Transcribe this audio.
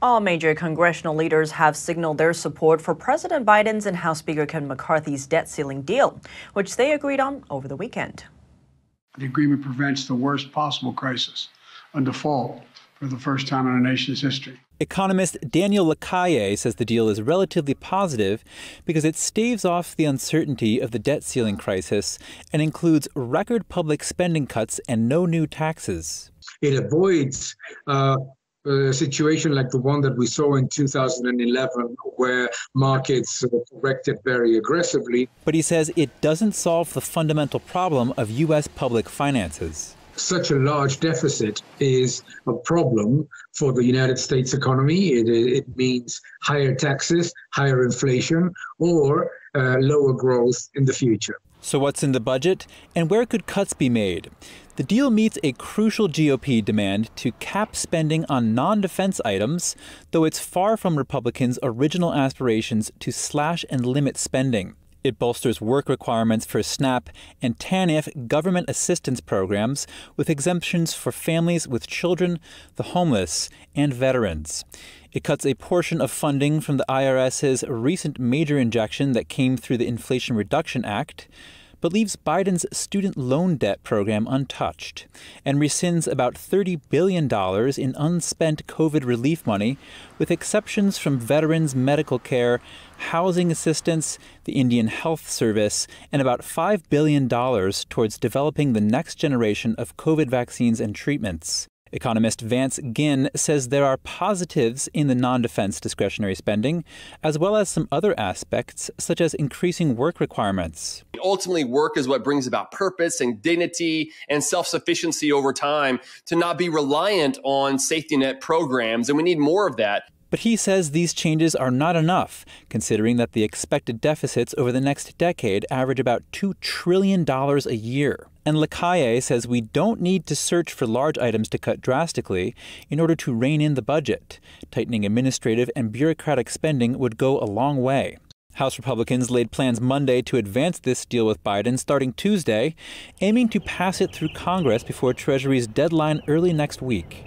All major congressional leaders have signaled their support for President Biden's and House Speaker Kevin McCarthy's debt ceiling deal, which they agreed on over the weekend. The agreement prevents the worst possible crisis, a default, for the first time in our nation's history. Economist Daniel Lakiya says the deal is relatively positive because it staves off the uncertainty of the debt ceiling crisis and includes record public spending cuts and no new taxes. It avoids a situation like the one that we saw in 2011, where markets corrected very aggressively. But he says it doesn't solve the fundamental problem of U.S. public finances. Such a large deficit is a problem for the United States economy. It means higher taxes, higher inflation, or lower growth in the future. So what's in the budget, and where could cuts be made? The deal meets a crucial GOP demand to cap spending on non-defense items, though it's far from Republicans' original aspirations to slash and limit spending. It bolsters work requirements for SNAP and TANF government assistance programs with exemptions for families with children, the homeless, and veterans. It cuts a portion of funding from the IRS's recent major injection that came through the Inflation Reduction Act, but leaves Biden's student loan debt program untouched and rescinds about $30 billion in unspent COVID relief money, with exceptions from veterans' medical care, housing assistance, the Indian Health Service, and about $5 billion towards developing the next generation of COVID vaccines and treatments. Economist Vance Ginn says there are positives in the non-defense discretionary spending, as well as some other aspects, such as increasing work requirements. Ultimately, work is what brings about purpose and dignity and self-sufficiency over time, to not be reliant on safety net programs, and we need more of that. But he says these changes are not enough, considering that the expected deficits over the next decade average about $2 trillion a year. And Lakiya says we don't need to search for large items to cut drastically in order to rein in the budget. Tightening administrative and bureaucratic spending would go a long way. House Republicans laid plans Monday to advance this deal with Biden starting Tuesday, aiming to pass it through Congress before Treasury's deadline early next week.